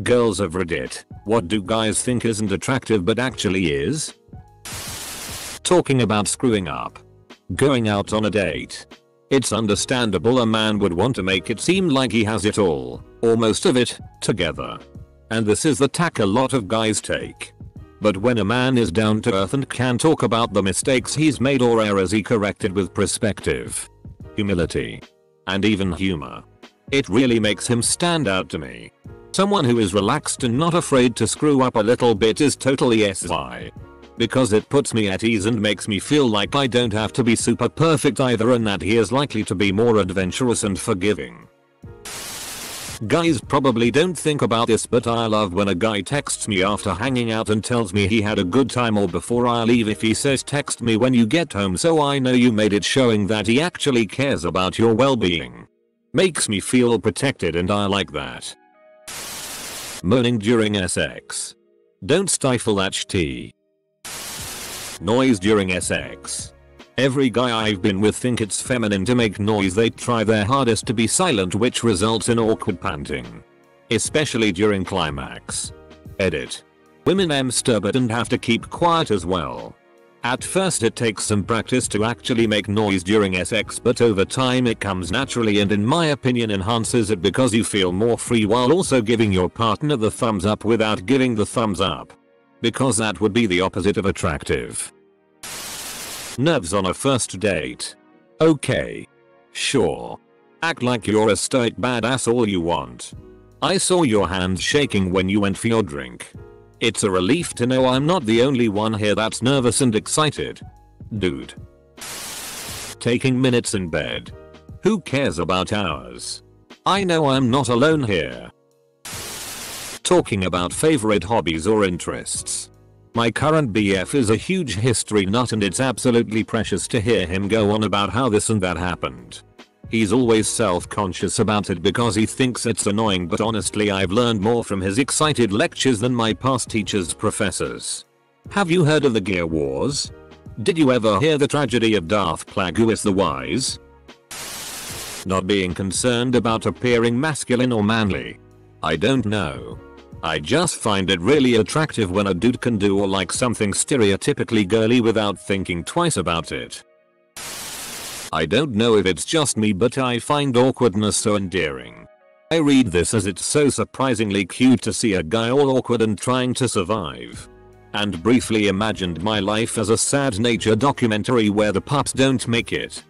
Girls of Reddit, what do guys think isn't attractive but actually is? Talking about screwing up. Going out on a date. It's understandable a man would want to make it seem like he has it all, or most of it, together. And this is the tack a lot of guys take. But when a man is down to earth and can talk about the mistakes he's made or errors he corrected with perspective, humility, and even humor, it really makes him stand out to me. Someone who is relaxed and not afraid to screw up a little bit is totally SI. Because it puts me at ease and makes me feel like I don't have to be super perfect either, and that he is likely to be more adventurous and forgiving. Guys probably don't think about this, but I love when a guy texts me after hanging out and tells me he had a good time, or before I leave if he says text me when you get home so I know you made it, showing that he actually cares about your well-being. Makes me feel protected and I like that. Moaning during sex. Don't stifle that sh*t. Noise during sex. Every guy I've been with think it's feminine to make noise. They try their hardest to be silent, which results in awkward panting. Especially during climax. Edit. Women masturbate and have to keep quiet as well. At first it takes some practice to actually make noise during sex, but over time it comes naturally and in my opinion enhances it because you feel more free while also giving your partner the thumbs up without giving the thumbs up. Because that would be the opposite of attractive. Nerves on a first date. Okay. Sure. Act like you're a stoic badass all you want. I saw your hands shaking when you went for your drink. It's a relief to know I'm not the only one here that's nervous and excited. Dude. Taking minutes in bed. Who cares about hours? I know I'm not alone here. Talking about favorite hobbies or interests. My current BF is a huge history nut and it's absolutely precious to hear him go on about how this and that happened. He's always self-conscious about it because he thinks it's annoying, but honestly I've learned more from his excited lectures than my past teachers' professors. Have you heard of the Gear Wars? Did you ever hear the tragedy of Darth Plagueis the Wise? Not being concerned about appearing masculine or manly. I don't know. I just find it really attractive when a dude can do or like something stereotypically girly without thinking twice about it. I don't know if it's just me, but I find awkwardness so endearing. I read this as it's so surprisingly cute to see a guy all awkward and trying to survive. And briefly imagined my life as a sad nature documentary where the pups don't make it.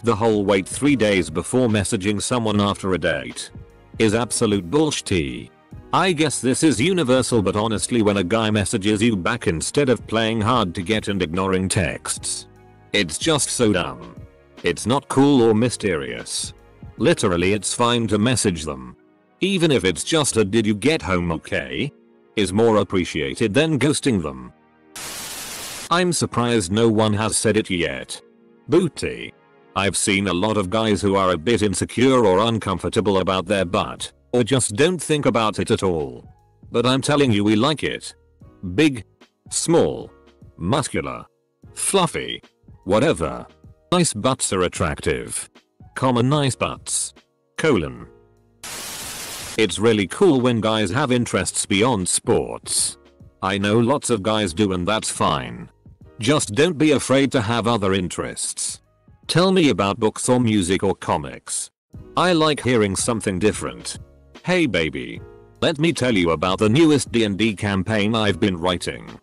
The whole wait 3 days before messaging someone after a date is absolute bullshit. I guess this is universal, but honestly when a guy messages you back instead of playing hard to get and ignoring texts, it's just so dumb. It's not cool or mysterious. Literally it's fine to message them. Even if it's just a "did you get home okay?" is more appreciated than ghosting them. I'm surprised no one has said it yet. Booty. I've seen a lot of guys who are a bit insecure or uncomfortable about their butt, or just don't think about it at all. But I'm telling you, we like it. Big, small, muscular, fluffy, whatever. Nice butts are attractive. Common nice butts. Colon. It's really cool when guys have interests beyond sports. I know lots of guys do and that's fine. Just don't be afraid to have other interests. Tell me about books or music or comics. I like hearing something different. Hey baby. Let me tell you about the newest D&D campaign I've been writing.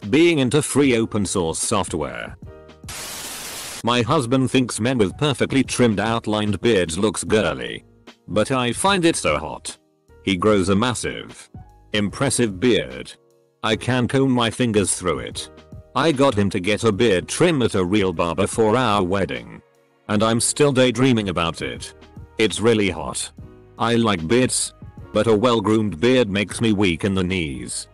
Being into free open source software. My husband thinks men with perfectly trimmed outlined beards looks girly. But I find it so hot. He grows a massive, impressive beard. I can comb my fingers through it. I got him to get a beard trim at a real barber for our wedding. And I'm still daydreaming about it. It's really hot. I like beards, but a well-groomed beard makes me weak in the knees.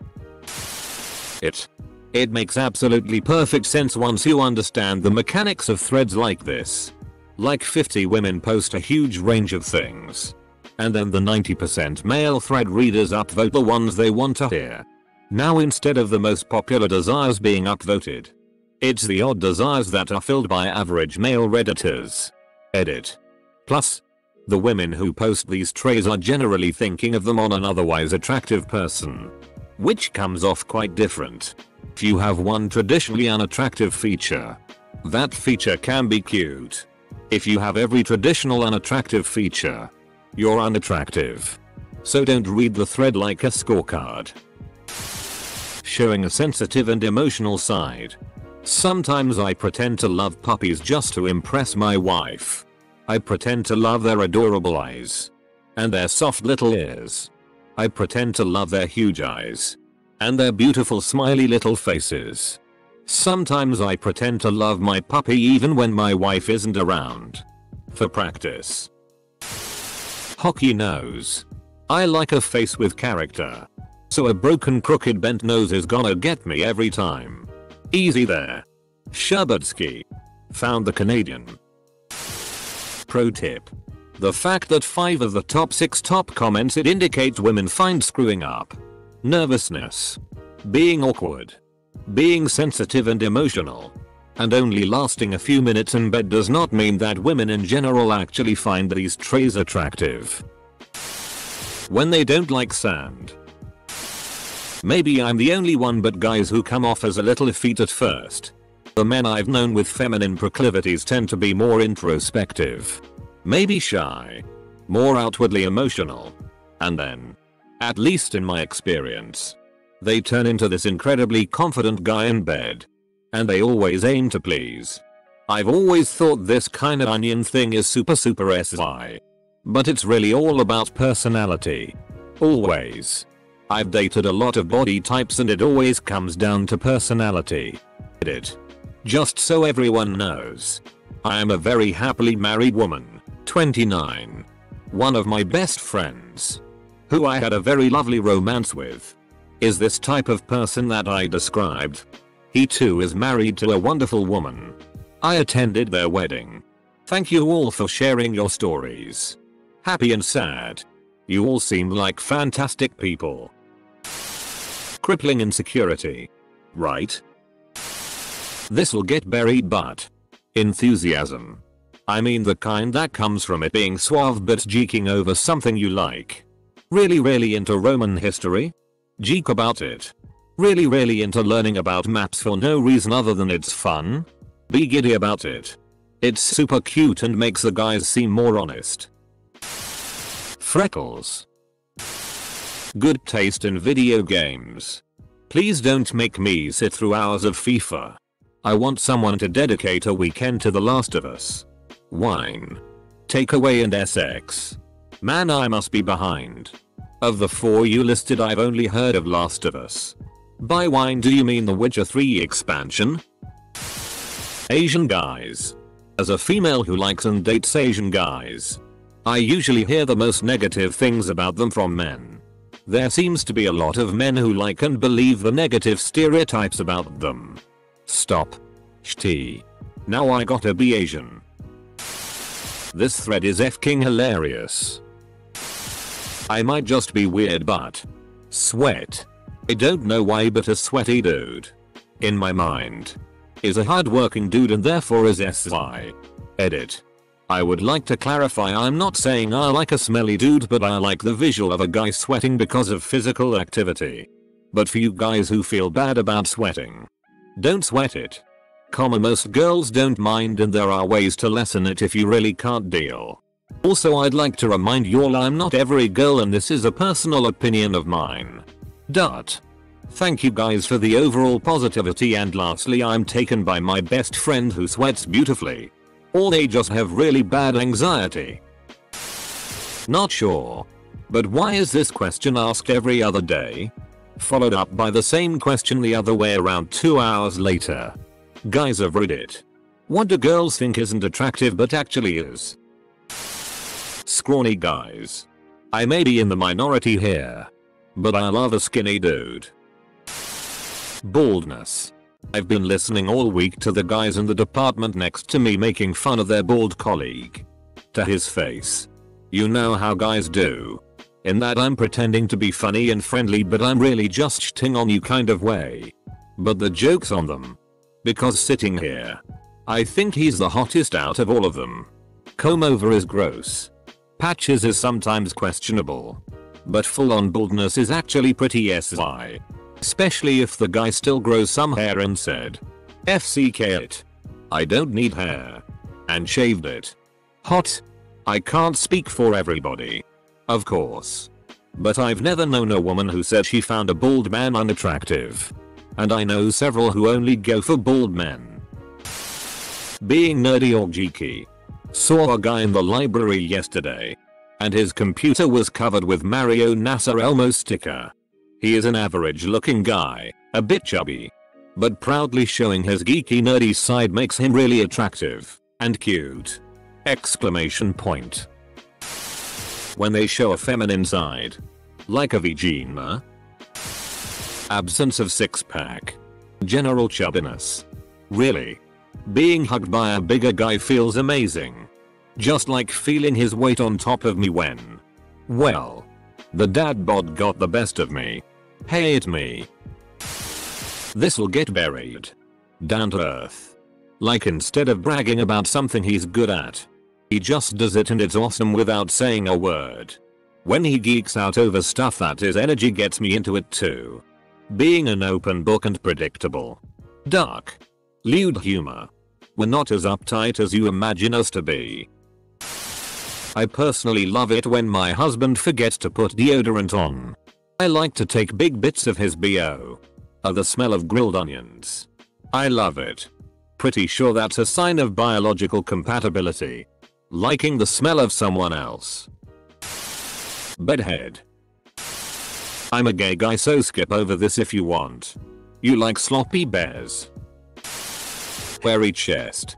It makes absolutely perfect sense once you understand the mechanics of threads like this. Like 50 women post a huge range of things. And then the 90% male thread readers upvote the ones they want to hear. Now instead of the most popular desires being upvoted, it's the odd desires that are filled by average male redditors. Edit. Plus, The women who post these traits are generally thinking of them on an otherwise attractive person, which comes off quite different. If you have one traditionally unattractive feature, that feature can be cute. If you have every traditional unattractive feature, you're unattractive. So don't read the thread like a scorecard. Showing a sensitive and emotional side. Sometimes I pretend to love puppies just to impress my wife. I pretend to love their adorable eyes and their soft little ears. I pretend to love their huge eyes and their beautiful smiley little faces. Sometimes I pretend to love my puppy even when my wife isn't around. For practice. Hockey nose. I like a face with character. So a broken crooked bent nose is gonna get me every time. Easy there. Sherbatsky. Found the Canadian. Pro tip. The fact that 5 of the top 6 top comments, it indicates women find screwing up, nervousness, being awkward, being sensitive and emotional, and only lasting a few minutes in bed does not mean that women in general actually find these traits attractive. When they don't like sand. Maybe I'm the only one, but guys who come off as a little effete at first. The men I've known with feminine proclivities tend to be more introspective, maybe shy, more outwardly emotional, and then, at least in my experience, they turn into this incredibly confident guy in bed. And they always aim to please. I've always thought this kind of onion thing is super SI. But it's really all about personality. Always. I've dated a lot of body types and it always comes down to personality. Just so everyone knows, I am a very happily married woman, 29. One of my best friends, who I had a very lovely romance with, is this type of person that I described. He too is married to a wonderful woman. I attended their wedding. Thank you all for sharing your stories. Happy and sad. You all seemed like fantastic people. Crippling insecurity. Right? This'll get buried, but enthusiasm. I mean the kind that comes from it being suave but geeking over something you like. Really into Roman history? Geek about it. Really into learning about maps for no reason other than it's fun? Be giddy about it. It's super cute and makes the guys seem more honest. Freckles. Good taste in video games. Please don't make me sit through hours of FIFA. I want someone to dedicate a weekend to The Last of Us. Wine. Takeaway and SX. Man, I must be behind. Of the 4 you listed, I've only heard of Last of Us. By wine do you mean the Witcher 3 expansion? Asian guys. As a female who likes and dates Asian guys, I usually hear the most negative things about them from men. There seems to be a lot of men who like and believe the negative stereotypes about them. Stop. Shti. Now I gotta be Asian. This thread is f***ing hilarious. I might just be weird, but sweat. I don't know why, but a sweaty dude, in my mind, is a hard-working dude and therefore is SI. Edit. I would like to clarify, I'm not saying I like a smelly dude, but I like the visual of a guy sweating because of physical activity. But for you guys who feel bad about sweating, don't sweat it. Most girls don't mind and there are ways to lessen it if you really can't deal. Also, I'd like to remind you all I'm not every girl and this is a personal opinion of mine. Thank you guys for the overall positivity, and lastly, I'm taken by my best friend who sweats beautifully. Or they just have really bad anxiety. Not sure. But why is this question asked every other day? Followed up by the same question the other way around 2 hours later. Guys of Reddit. What do girls think isn't attractive but actually is? Scrawny guys. I may be in the minority here, but I love a skinny dude. Baldness. I've been listening all week to the guys in the department next to me making fun of their bald colleague. To his face. You know how guys do. In that I'm pretending to be funny and friendly, but I'm really just shitting on you kind of way. But the joke's on them. Because sitting here, I think he's the hottest out of all of them. Comb over is gross. Patches is sometimes questionable. But full on baldness is actually pretty SY. Especially if the guy still grows some hair and said, FCK it. I don't need hair. And shaved it. Hot. I can't speak for everybody. Of course. But I've never known a woman who said she found a bald man unattractive. And I know several who only go for bald men. Being nerdy or geeky. Saw a guy in the library yesterday. And his computer was covered with Mario Nasser Elmo sticker. He is an average looking guy, a bit chubby. But proudly showing his geeky nerdy side makes him really attractive. And cute. Exclamation point. When they show a feminine side. Like a vagina. Absence of six pack. General chubbiness. Really? Being hugged by a bigger guy feels amazing. Just like feeling his weight on top of me when. Well. The dad bod got the best of me. Hate me. This'll get buried. Down to earth. Like instead of bragging about something he's good at. He just does it and it's awesome without saying a word. When he geeks out over stuff that his energy gets me into it too. Being an open book and predictable. Dark. Lewd humor. We're not as uptight as you imagine us to be. I personally love it when my husband forgets to put deodorant on. I like to take big bits of his BO. The smell of grilled onions. I love it. Pretty sure that's a sign of biological compatibility. Liking the smell of someone else. Bedhead. I'm a gay guy, so skip over this if you want. You like sloppy bears. Hairy chest.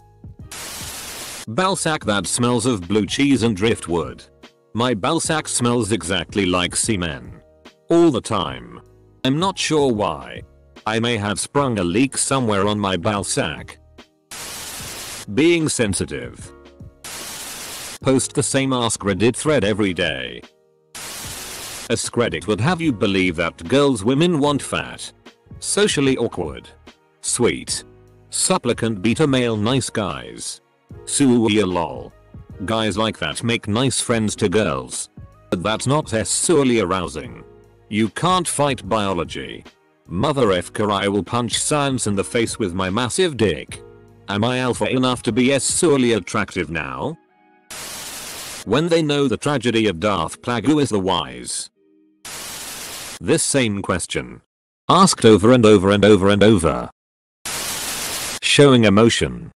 Balsac that smells of blue cheese and driftwood. My Balsac smells exactly like semen. All the time. I'm not sure why. I may have sprung a leak somewhere on my Balsac. Being sensitive. Post the same Ask Reddit thread every day. A Reddit would have you believe that girls women want fat. Socially awkward. Sweet. Supplicant beta male nice guys. Suya lol. Guys like that make nice friends to girls. But that's not sexually arousing. You can't fight biology. Mother efker, I will punch science in the face with my massive dick. Am I alpha enough to be sexually attractive now? When they know the tragedy of Darth Plagueis the Wise. This same question. Asked over and over and over and over. Showing emotion.